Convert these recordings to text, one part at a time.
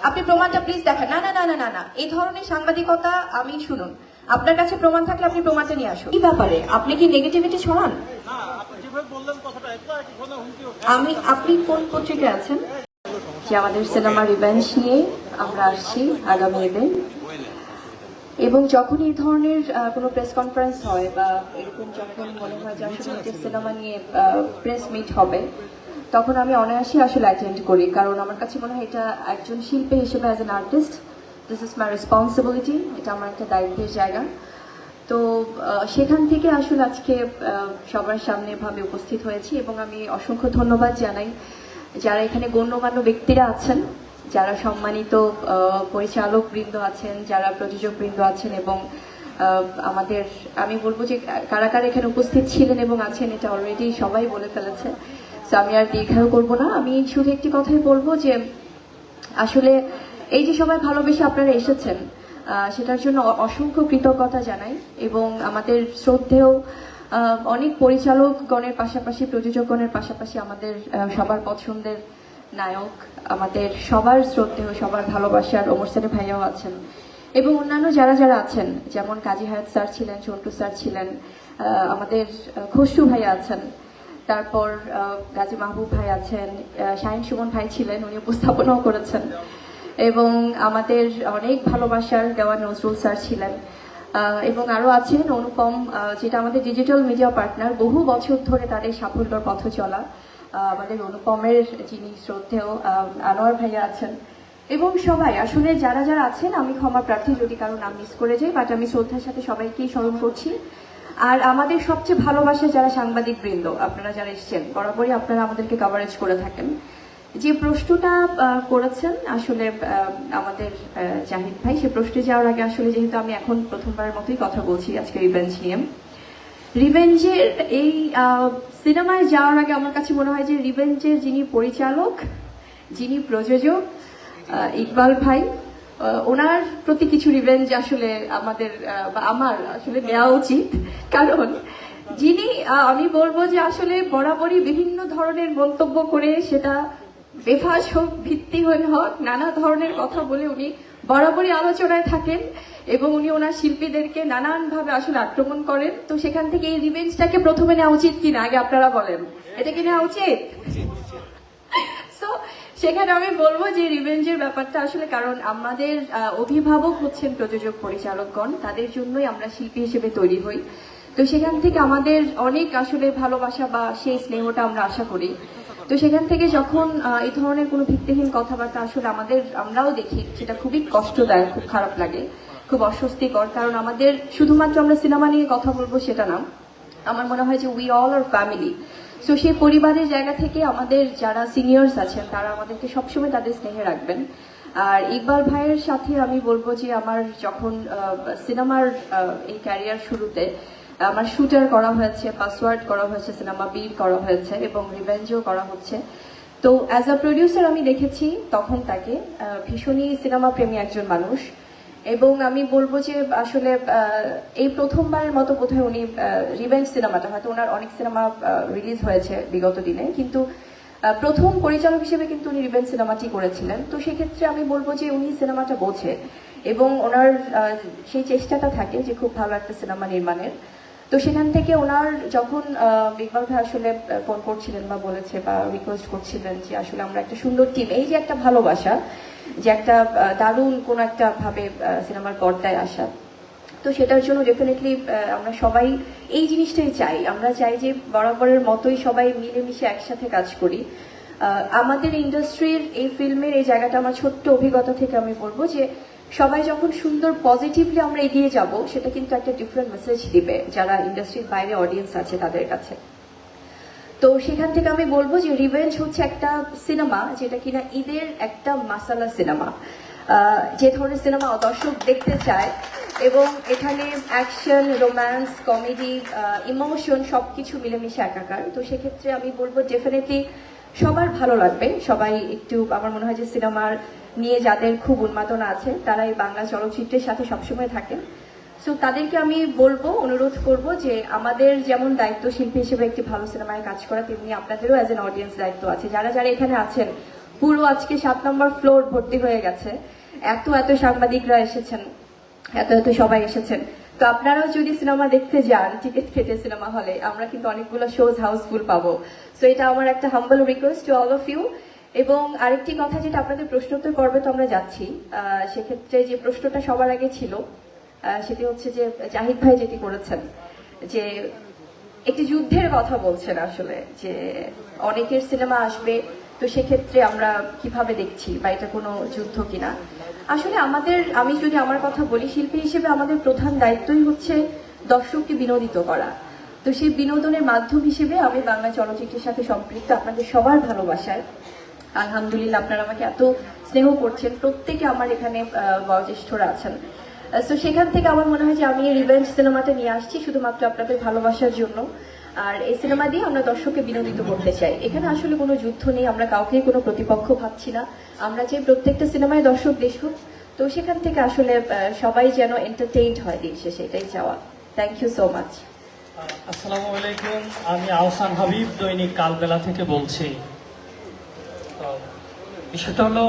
আপনি প্রমাণটা প্লিজ দেখান। না না না না না না, এই ধরনের সাংবাদিকতা আমি শুনুন, আপনার কাছে প্রমাণ থাকলে আপনি প্রমাণটা নিয়ে আসুন। কি ব্যাপারে আপনি কি নেগেটিভিটি ছড়ান? আপনি কোন পত্রিকায় আছেন? যে আমাদের সিনেমা রিভেঞ্জ নিয়ে আমরা আসছি আগামী ঈদে, এবং যখন এই ধরনের কোনো প্রেস কনফারেন্স হয় বা এরকম যখন মনে হয় যে আসলে যে সিনেমা নিয়ে প্রেস মিট হবে, তখন আমি অনায়াসে আসলে অ্যাটেন্ড করি, কারণ আমার কাছে মনে হয় এটা একজন শিল্পী হিসেবে as an artist this is my responsibility, এটা আমার একটা দায়িত্বের জায়গা। তো সেখান থেকে আসলে আজকে সবার সামনে ভাবে উপস্থিত হয়েছি, এবং আমি অসংখ্য ধন্যবাদ জানাই যারা এখানে গণ্যমান্য ব্যক্তিরা আছেন, যারা সম্মানিত পরিচালক বৃন্দ আছেন, যারা প্রযোজক বৃন্দ আছেন, এবং আমাদের আমি বলবো যে কারা কারা এখানে উপস্থিত ছিলেন এবং আছেন এটা অলরেডি সবাই বলে ফেলেছে, তো আমি আর দীর্ঘায়ু করবো না। আমি শুধু একটি কথাই বলবো যে আসলে এই যে সবাই ভালোবেসে আপনারা এসেছেন, সেটার জন্য অসংখ্য কৃতজ্ঞতা জানাই, এবং আমাদের শ্রদ্ধেয় অনেক পরিচালকগণের পাশাপাশি প্রযোজকগণের পাশাপাশি আমাদের সবার পছন্দের নায়ক, আমাদের সবার শ্রদ্ধেয় সবার ভালোবাসার ওমর সানি ভাইয়াও আছেন, এবং অন্যান্য যারা যারা আছেন, যেমন কাজী হায়াত স্যার ছিলেন, চন্টু স্যার ছিলেন, আমাদের খসরু ভাইয়া আছেন, তারপর গাজী মাহবুব ভাই আছেন, শাহিন সুমন ভাই ছিলেন, উনি উপস্থাপনাও করেছেন, এবং আমাদের অনেক ভালোবাসার দেওয়া নজরুল স্যার ছিলেন, এবং আরো আছেন অনুপম, যেটা আমাদের ডিজিটাল মিডিয়া পার্টনার, বহু বছর ধরে তাদের সাফল্যর পথ চলা আমাদের অনুপমের যিনি শ্রদ্ধেয় আনোয়ার ভাইয়া আছেন, এবং সবাই আসলে যারা যারা আছেন, আমি ক্ষমা প্রার্থী যদি কারো নাম মিস করে যাই, বাট আমি শ্রদ্ধার সাথে সবাইকেই স্মরণ করছি। আর আমাদের সবচেয়ে ভালোবাসে যারা সাংবাদিক বৃন্দ, আপনারা যারা এসছেন, বরাবরই আপনারা আমাদেরকে কভারেজ করে থাকেন। যে প্রশ্নটা করেছেন আসলে আমাদের জাহিদ ভাই, সে প্রশ্নে যাওয়ার আগে আসলে যেহেতু আমি এখন প্রথমবারের মতোই কথা বলছি আজকে রিভেঞ্জ নিয়ে, রিভেঞ্জের এই সিনেমায় যাওয়ার আগে আমার কাছে মনে হয় যে রিভেঞ্জের যিনি পরিচালক, যিনি প্রযোজক ইকবাল ভাই, ওনার প্রতি কিছু রিভেঞ্জ আসলে আমাদের বা আমার আসলে নেওয়া উচিত, কারণ যিনি আমি বলবো যে আসলে বরাবরই বিভিন্ন ধরনের মন্তব্য করে, সেটা বেফাস হোক ভিত্তিহীন হোক, নানা ধরনের কথা বলে উনি বরাবরই আলোচনায় থাকেন, এবং উনি ওনার শিল্পীদেরকে নানানভাবে আসলে আক্রমণ করেন। তো সেখান থেকে এই রিভেঞ্জটাকে প্রথমে নেওয়া উচিত কিনা আগে আপনারা বলেন, এটা কি নেওয়া উচিত? সো সেখানে আমি বলবো যে রিভেঞ্জের ব্যাপারটা আসলে, কারণ আমাদের অভিভাবক হচ্ছেন প্রযোজক পরিচালকগণ, তাদের জন্যই আমরা শিল্পী হিসেবে তৈরি হই। তো সেখান থেকে আমাদের অনেক আসলে ভালোবাসা বা সেই স্নেহটা আমরা আশা করি। তো সেখান থেকে যখন এই ধরনের কোনো ভিত্তিহীন কথাবার্তা আসলে আমরাও দেখি, সেটা খুবই কষ্টদায়ক, খুব খারাপ লাগে, খুব অস্বস্তিকর, কারণ আমাদের শুধুমাত্র আমরা সিনেমা নিয়ে কথা বলবো সেটা না, আমার মনে হয় যে we all are family. So সেই পরিবারের জায়গা থেকে আমাদের যারা সিনিয়র্স আছেন তারা আমাদেরকে সবসময় তাদের স্নেহে রাখবেন। আর ইকবাল ভাইয়ের সাথে আমি বলবো যে আমার যখন সিনেমার এই ক্যারিয়ার শুরুতে আমার শুটার করা হয়েছে, পাসওয়ার্ড করা হয়েছে, সিনেমা বীর করা হয়েছে, এবং রিভেঞ্জও করা হচ্ছে। তো অ্যাজ আ প্রডিউসার আমি দেখেছি তখন তাকে ভীষণই সিনেমা প্রেমী একজন মানুষ, এবং আমি বলবো যে আসলে এই প্রথমবারের মতো বোধহয় উনি রিভেঞ্জ সিনেমাটা, হয়তো ওনার অনেক সিনেমা রিলিজ হয়েছে বিগত দিনে, কিন্তু প্রথম পরিচালক হিসেবে কিন্তু উনি রিভেঞ্জ সিনেমাটি করেছিলেন। তো সেক্ষেত্রে আমি বলবো যে উনি সিনেমাটা বোঝে, এবং ওনার সেই চেষ্টাটা থাকে যে খুব ভালো একটা সিনেমা নির্মাণের। তো সেখান থেকে ওনার যখন ইকবাল ভাই আসলে ফোন করছিলেন বা বলেছে বা রিকোয়েস্ট করছিলেন যে আসলে আমরা একটা সুন্দর টিম, এই যে একটা ভালোবাসা, যে একটা দারুণ কোন একটা ভাবে সিনেমার পর্দায় আসা, তো সেটার জন্য ডেফিনেটলি আমরা সবাই এই জিনিসটাই চাই, আমরা চাই যে বরাবরের মতোই সবাই মিলেমিশে একসাথে কাজ করি। আমাদের ইন্ডাস্ট্রির এই ফিল্মের এই জায়গাটা আমার ছোট্ট অভিজ্ঞতা থেকে আমি বলবো যে সবাই যখন সুন্দর পজিটিভলি আমরা এগিয়ে যাব, সেটা কিন্তু একটা ডিফারেন্ট মেসেজ দিবে যারা ইন্ডাস্ট্রির বাইরে অডিয়েন্স আছে তাদের কাছে। তো সেখান থেকে আমি বলবো যে রিভেঞ্জ হচ্ছে একটা সিনেমা যেটা কিনা ঈদের একটা মাসালা সিনেমা, যে ধরনের সিনেমা দর্শক দেখতে চায়, এবং এখানে অ্যাকশন, রোম্যান্স, কমেডি, ইমোশন সবকিছু মিলেমিশে একাকার। তো সেক্ষেত্রে আমি বলবো ডেফিনেটলি সবার ভালো লাগবে। সবাই একটু, আমার মনে হয় যে সিনেমার নিয়ে যাদের খুব উন্মাদনা আছে তারা এই বাংলা চলচ্চিত্রের সাথে সবসময় থাকেন। সো তাদেরকে আমি বলবো, অনুরোধ করব যে আমাদের যেমন দায়িত্ব শিল্পী হিসেবে একটি ভালো সিনেমায় কাজ করা, তেমনি আপনাদেরও অ্যাজ এন অডিয়েন্স দায়িত্ব আছে। যারা যারা এখানে আছেন পুরো আজকে 7 নম্বর ফ্লোর ভর্তি হয়ে গেছে, এত এত সাংবাদিকরা এসেছেন, এত এত সবাই এসেছেন। তো আপনারাও যদি সিনেমা দেখতে যান টিকিট কেটে সিনেমা হলে, আমরা কিন্তু অনেকগুলো শোজ হাউসফুল পাবো। সো এটা আমার একটা humble request to all of you. এবং আরেকটি কথা, যেটা আপনাদের প্রশ্নোত্তর পর্বে তো আমরা যাচ্ছি, সেক্ষেত্রে যে প্রশ্নটা সবার আগে ছিল সেটি হচ্ছে যে জাহিদ ভাই যেটি করেছেন, যে একটি যুদ্ধের কথা বলছেন আসলে, যে অনেকের সিনেমা আসবে, তো সেক্ষেত্রে আমরা কিভাবে দেখছি বা এটা কোনো যুদ্ধ কিনা। আসলে আমি যদি আমার কথা বলি, শিল্পী হিসেবে আমাদের প্রধান দায়িত্বই হচ্ছে দর্শককে বিনোদিত করা। তো সেই বিনোদনের মাধ্যম হিসেবে আমি বাংলা চলচ্চিত্রের সাথে সম্পৃক্ত। আপনাদের সবার ভালোবাসায় আলহামদুলিল্লাহ আপনারা আমাকে এত স্নেহ করছেন, প্রত্যেকে আমার এখানে বয়োজ্যেষ্ঠরা আছেন। তো সেখান থেকে আমার মনে হয় যে আমি এই রিভেঞ্জ সিনেমাটা নিয়ে আসছি শুধুমাত্র আপনাদের ভালোবাসার জন্য। আর এই সিনেমা দিয়ে আমরা দর্শককে বিনোদিত করতে চাই। এখানে আসলে কোনো যুদ্ধ নেই, আমরা কাউকে কোনো প্রতিপক্ষ ভাবছি না। আমরা চাই প্রত্যেকটা সিনেমায় দর্শক দেখুক, তো সেখান থেকে আসলে সবাই যেন এন্টারটেইনড হয় দিন শেষে, এটাই চাওয়া। Thank you so much. আসসালামু আলাইকুম, আমি আহসান হাবিব দৈনিক কালবেলা থেকে বলছি। বিষয়টা হলো,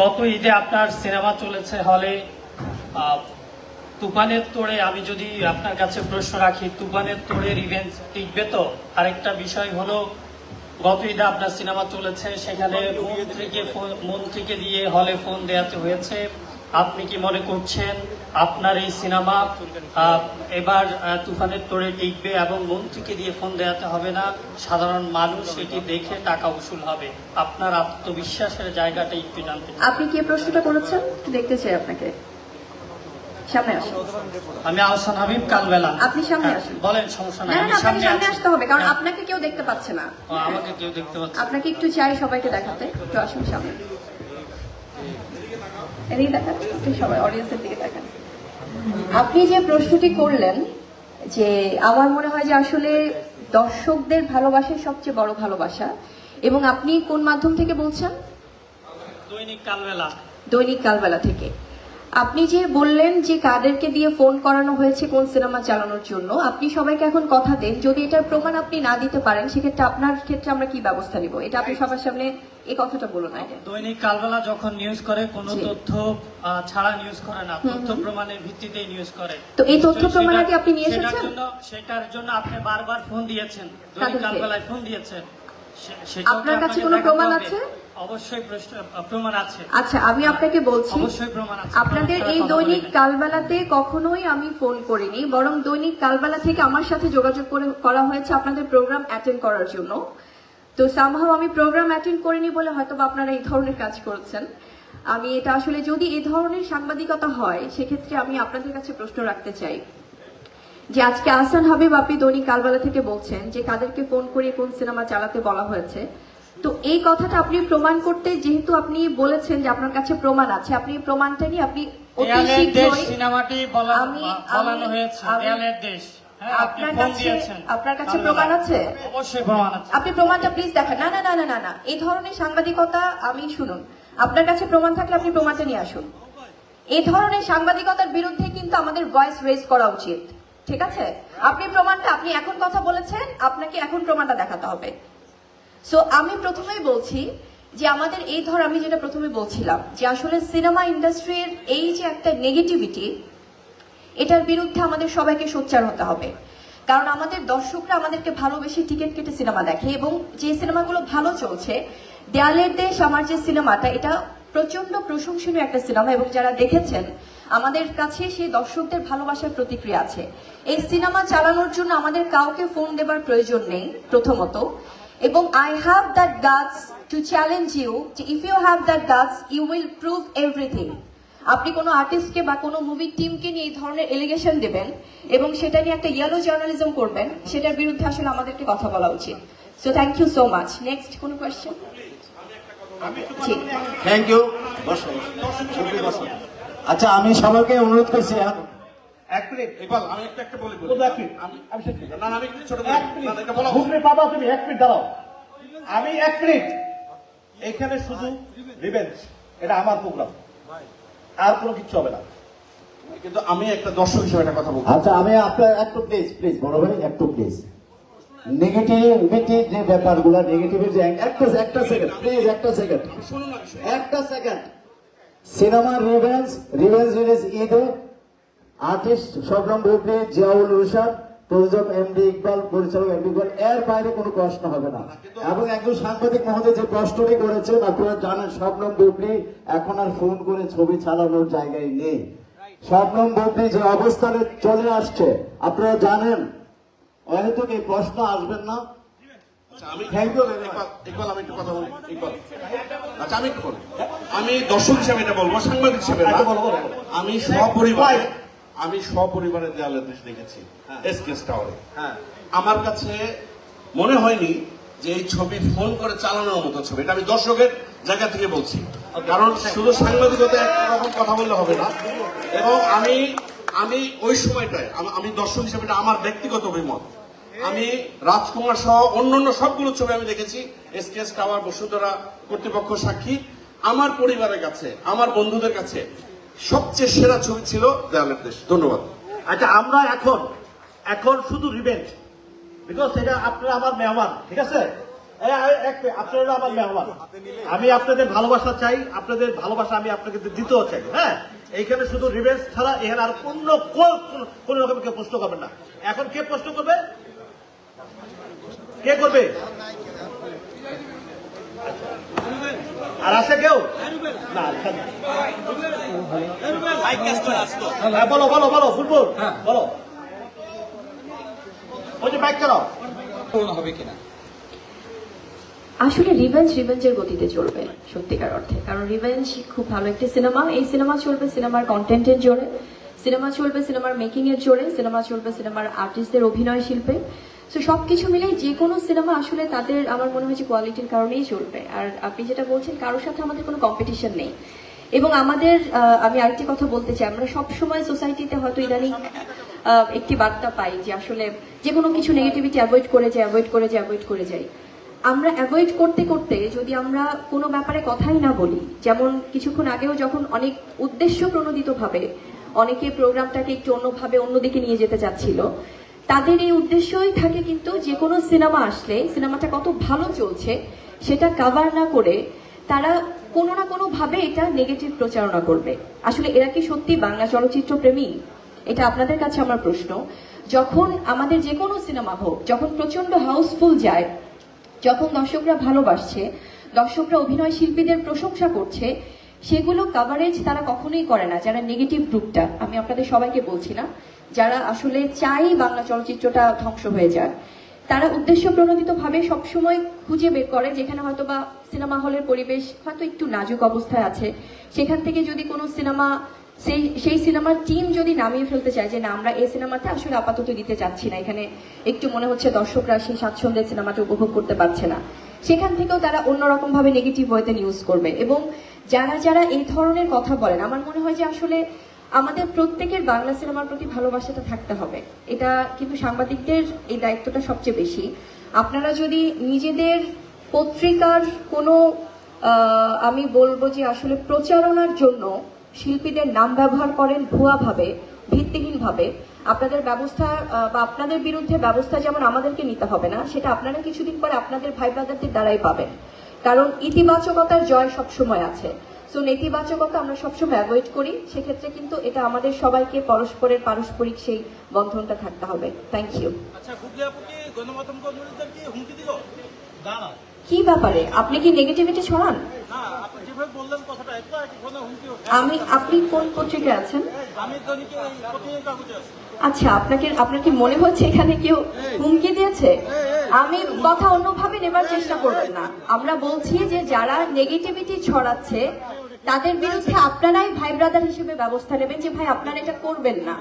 গত ঈদে আপনার সিনেমা চলেছে হলে তুফানের তোড়ে। আমি যদি আপনার কাছে প্রশ্ন রাখি, তুফানের তোড়ে রিভেঞ্জ টিকবে তো? আরেকটা বিষয় হলো, গত ঈদে আপনার সিনেমা চলেছে, সেখানে মন্ত্রীকে দিয়ে হলে ফোন দেওয়াতে হয়েছে। আপনি কি মনে করছেন আপনার এই সিনেমা এবার তুফানের তোড়ে টিকবে এবং মন্ত্রীকে দিয়ে ফোন দেওয়াতে হবে না, সাধারণ মানুষ এটি দেখে টাকা উসুল হবে? আপনার আত্মবিশ্বাসের জায়গাটা একটু জানতে চাই। আপনি কি প্রশ্নটা করেছেন একটু দেখতে চাই আপনাকে। সামনে আসুন। আমি আহসান হাবিব কালবেলা। আপনি সামনে আসুন। বলেন, সমস্যা নাই। না, আমি আপনাকে সামনে আছি। আসতে হবে, কারণ আপনাকে কেউ দেখতে পাচ্ছে না। আমাকে কেউ দেখতে পাচ্ছে। আপনাকে একটু চাই সবাইকে দেখাতে, একটু আসুন সামনে। এদিকে দেখান, আপনি সবাই অডিয়েন্সের দিকে দেখান। আপনি যে প্রশ্নটি করলেন, যে আমার মনে হয় যে আসলে দর্শকদের ভালোবাসাই সবচেয়ে বড় ভালোবাসা। এবং আপনি কোন মাধ্যম থেকে বলছেন? দৈনিক কালবেলা। দৈনিক কালবেলা থেকে। আপনি যে বললেন যে কাদেরকে দিয়ে ফোন করানো হয়েছে কোন সিনেমা চালানোর জন্য, আপনি সবাইকে এখন কথা দেন, যদি এটার প্রমাণ আপনি না দিতে পারেন সেক্ষেত্রে আপনার ক্ষেত্রে আমরা কি ব্যবস্থা নিব, এটা আপনি সবার সামনে এই কথাটা বলুন আগে। দৈনিক কালবেলা যখন নিউজ করে, কোনো তথ্য ছাড়া নিউজ করে না, তথ্য প্রমাণের ভিত্তিতেই নিউজ করে। তো এই তথ্য প্রমাণাদি আপনি নিয়ে এসেছেন? সেটার জন্য আপনি বারবার ফোন দিয়েছেন, দৈনিক কালবেলায় ফোন দিয়েছেন। আপনার কাছে কোনো প্রমাণ আছে? অবশ্যই প্রমাণ আছে। আচ্ছা, আমি আপনাকে বলছি, অবশ্যই প্রমাণ আছে। আপনাদের এই দৈনিক কালবেলাতে কখনোই আমি ফোন করিনি, বরং দৈনিক কালবেলা থেকে আমার সাথে যোগাযোগ করা হয়েছে আপনাদের প্রোগ্রাম অ্যাটেন্ড করার জন্য। তো সামহাও আমি প্রোগ্রাম অ্যাটেন্ড করিনি বলে হয়তো আপনারা এই ধরনের কাজ করেছেন। আমি এটা আসলে, যদি এই ধরনের সাংবাদিকতা হয় সেক্ষেত্রে আমি আপনাদের কাছে প্রশ্ন রাখতে চাই, যে আজকে আহসান হাবিব আপনি দৈনিক কালবেলা থেকে বলছেন যে কাদেরকে ফোন করে কোন সিনেমা চালাতে বলা হয়েছে। তো এই কথাটা আপনি প্রমাণ করতে, যেহেতু আপনি বলেছেন যে আপনার কাছে প্রমাণ আছে, আপনি প্রমাণটা নিয়ে আপনি অতি শীঘ্রই সিনেমাটি বলানো হয়েছে দেয়ালের দেশ। আপনার কাছে প্রমাণ আছে? অবশ্যই প্রমাণ আছে। আপনি প্রমাণটা প্লিজ দেখান। না না না না না, এই ধরনের সাংবাদিকতা, আমি শুনুন, আপনার কাছে প্রমাণ থাকলে আপনি প্রমাণটা নিয়ে আসুন। এই ধরনের সাংবাদিকতার বিরুদ্ধে কিন্তু আমাদের ভয়েস রেজ করা উচিত, ঠিক আছে? আপনি প্রমাণটা, আপনি এখন কথা বলেছেন, আপনাকে এখন প্রমাণটা দেখাতে হবে। সো আমি প্রথমেই বলছি যে আমাদের এই আমি যেটা প্রথমে বলছিলাম, যে আসলে সিনেমা ইন্ডাস্ট্রির এই যে একটা নেগেটিভিটি, এটার বিরুদ্ধে আমাদের সবাইকে সোচ্চার হতে হবে। কারণ আমাদের দর্শকরা আমাদেরকে ভালোবেসে টিকিট কেটে সিনেমা দেখে, এবং যে সিনেমাগুলো ভালো চলছে, দেয়ালের দেশ আমার যে সিনেমাটা, এটা প্রচন্ড প্রশংসনীয় একটা সিনেমা, এবং যারা দেখেছেন আমাদের কাছে সেই দর্শকদের ভালোবাসার প্রতিক্রিয়া আছে। এই সিনেমা চালানোর জন্য আমাদের কাউকে ফোন দেবার প্রয়োজন নেই প্রথমত, এবং I have that guts to challenge you, যে if you have that guts you will prove everything. আপনি কোনো আর্টিস্টকে বা কোনো মুভি টিমকে নিয়ে এই ধরনের এলিগেশন দেবেন এবং সেটা নিয়ে একটা ইয়েলো জার্নালিজম করবেন, সেটার বিরুদ্ধে আসলে আমাদেরকে কথা বলা উচিত। So thank you so much. Next কোনো কোয়েশ্চেন? Thank you. আচ্ছা, আমি সবাইকে অনুরোধ করছি, এক মিনিট ইকবাল, আমি একটা বলি। আমি শেষ করি। না, আমি ছোট বলি। না, এটা বলা ঘুরে পাবা তুমি, এক মিনিট দাঁড়াও। আমি এক মিনিট, এখানে শুধু রিভেঞ্জ, এটা আমার প্রোগ্রাম, আর কোনো কিছু হবে না। কিন্তু আমি একটা দর্শক হিসেবে একটা কথা বলবো। আচ্ছা, আমি আপনার একটু প্লিজ বড় ভাই একটু প্লিজ। নেগেটিভিটি যে ব্যাপারগুলো, নেগেটিভিটি একটা সেকেন্ড প্লিজ, একটা সেকেন্ড, শুনুন না, একটা সেকেন্ড। সিনেমা রিভেঞ্জ রিলিজ ঈদে আর্টিস্ট শবনম বুবলি, জিয়াউল রুশাদ, প্রযোজক এমডি ইকবাল, পরিচালক এমডি ইকবাল, এর বাইরে কোনো প্রশ্ন হবে না। এবং একজন সাংবাদিক মহোদয় যে প্রশ্নটি করেছেন, আপনারা জানেন শবনম বুবলি এখন আর ফোন করে ছবি চালানোর জায়গায় নেই। শবনম বুবলি যে অবস্থানে চলে আসছে আপনারা জানেন, হয়তো এই প্রশ্ন আসবেন না। আচ্ছা, আমি Thank you. ইকবাল, আমি একটু কথা বলি ইকবাল। আচ্ছা, আমি একটু বলি, আমি দর্শক হিসেবে এটা বলবো, সাংবাদিক হিসেবে না। বলো, বলো, বলো। আমি সপরিবারে দেয়ালের দেশ দেখেছি এসকেএস টাওয়ারে। হ্যাঁ, আমার কাছে মনে হয়নি যে এই ছবি ফোন করে চালানোর মতো ছবি। এটা আমি দর্শকের জায়গা থেকে বলছি, কারণ শুধু সাংবাদিকতা একরকম কথা বললে হবে না। এবং আমি ওই সময়টায় আমি দর্শক হিসেবে, এটা আমার ব্যক্তিগত অভিমত, আমি রাজকুমার সহ অন্যান্য সবগুলো ছবি আমি দেখেছি এসকেএস টাওয়ার, বসুন্ধরা কর্তৃপক্ষ সাক্ষী। আমার পরিবারের কাছে, আমার বন্ধুদের কাছে সবচেয়ে সেরা ছবি ছিল দেয়ালের দেশ। ধন্যবাদ। আচ্ছা, আমরা এখন শুধু রিভেঞ্জ, বিকজ এটা আপনারা আমার মেহমান, ঠিক আছে? আপনারা আমার মেহমান, আমি আপনাদের ভালোবাসা চাই, আপনাদের ভালোবাসা আমি আপনাকে দিতেও চাই। হ্যাঁ, এইখানে শুধু রিভেঞ্জ ছাড়া এখানে আর কোন রকম কেউ প্রশ্ন করবেন না। এখন কে প্রশ্ন করবে? কে করবে? আর আছে কেউ? না, হ্যাঁ, বলো বলো বলো, ফুটবল বলো, ওই যে বাইক চালাও। আসলে রিভেঞ্জের গতিতে চলবে সত্যিকার অর্থে, কারণ রিভেঞ্জ খুব ভালো একটি সিনেমা। এই সিনেমা চলবে সিনেমার কন্টেন্টের জোরে, সিনেমা চলবে সিনেমার মেকিং এর জোরে, সিনেমা চলবে সিনেমার আর্টিস্টদের অভিনয় শিল্পে। তো সবকিছু মিলে যে কোনো সিনেমা আসলে তাদের আমার মনে হয় যে কোয়ালিটির কারণেই চলবে। আর আপনি যেটা বলছেন, কারোর সাথে আমাদের কোনো কম্পিটিশন নেই। এবং আমাদের আমি আরেকটি কথা বলতে চাই, আমরা সবসময় সোসাইটিতে হয়তো ইদানিং একটি বার্তা পাই যে আসলে যে কোনো কিছু নেগেটিভিটি অ্যাভয়েড করে যাই। আমরা অ্যাভয়েড করতে করতে যদি আমরা কোনো ব্যাপারে কথাই না বলি, যেমন কিছুক্ষণ আগেও যখন অনেক উদ্দেশ্য প্রণোদিতভাবে অনেকে প্রোগ্রামটাকে একটু অন্যভাবে অন্যদিকে নিয়ে যেতে চাচ্ছিল, তাদের এই উদ্দেশ্যই থাকে কিন্তু যে কোনো সিনেমা আসলে সিনেমাটা কত ভালো চলছে সেটা কভার না করে তারা কোনো না কোনো ভাবে এটা নেগেটিভ প্রচারণা করবে। আসলে এরা কি সত্যি বাংলা চলচ্চিত্র প্রেমী? এটা আপনাদের কাছে আমার প্রশ্ন। যখন আমাদের যে কোনো সিনেমা হোক, যখন প্রচন্ড হাউসফুল যায়, যখন দর্শকরা ভালোবাসছে, দর্শকরা অভিনয় শিল্পীদের প্রশংসা করছে, সেগুলো কভারেজ তারা কখনোই করে না। যারা নেগেটিভ গ্রুপটা, আমি আপনাদের সবাইকে বলছি না, যারা আসলে চাই বাংলা চলচ্চিত্রটা ধ্বংস হয়ে যায়, তারা উদ্দেশ্য প্রণোদিত ভাবে সবসময় খুঁজে বের করে যেখানে হয়তো বা সিনেমা হলের পরিবেশ হয়তো একটু নাজুক অবস্থায় আছে, সেখান থেকে যদি কোনো সিনেমা সেই সিনেমার টিম যদি নামিয়ে ফেলতে চায় যে না, আমরা এই সিনেমাটা আসলে আপাতত দিতে চাচ্ছি না, এখানে একটু মনে হচ্ছে দর্শকরা সেই স্বাচ্ছন্দ্যে সিনেমাটা উপভোগ করতে পারছে না, সেখান থেকেও তারা অন্যরকম ভাবে নেগেটিভ ওয়েতে নিউজ করবে। এবং যারা এই ধরনের কথা বলেন, আমার মনে হয় যে আসলে আমাদের প্রত্যেকের বাংলা সিনেমার প্রতি ভালোবাসাটা থাকতে হবে। এটা কিন্তু সাংবাদিকদের এই দায়িত্বটা সবচেয়ে বেশি। আপনারা যদি নিজেদের পত্রিকার কোনো আমি বলবো যে আসলে প্রচারণার জন্য শিল্পীদের নাম ব্যবহার করেন ভুয়াভাবে, ভিত্তিহীনভাবে, আপনাদের ব্যবস্থা বা আপনাদের বিরুদ্ধে ব্যবস্থা যেমন আমাদেরকে নিতে হবে না, সেটা আপনারা কিছুদিন পরে আপনাদের ভাই ব্রাদারদের দ্বারাই পাবেন। কারণ ইতিবাচকতার জয় সবসময় আছে। সো নেতিবাচকতা আমরা সবসময় অ্যাভয়েড করি, সেক্ষেত্রে কিন্তু এটা আমাদের সবাইকে পরস্পরের পারস্পরিক সেই বন্ধনটা থাকতে হবে। Thank you. কি ব্যাপারে? আপনি কি নেগেটিভিটি ছড়ান? আপনি কোন পত্রিকায় আছেন? আচ্ছা, আপনার কি মনে হচ্ছে এখানে কেউ হুমকি দিয়েছে? আমি কথা অন্যভাবে নেবার চেষ্টা করবেন না। আমরা বলছি যে যারা নেগেটিভিটি ছড়াচ্ছে তাদের বিরুদ্ধে আপনারাই ভাই ব্রাদার হিসেবে ব্যবস্থা নেবেন যে ভাই আপনারা এটা করবেন না।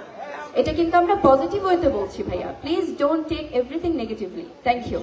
এটা কিন্তু আমরা পজিটিভ ওয়েতে বলছি ভাইয়া। Please don't take everything negatively. Thank you.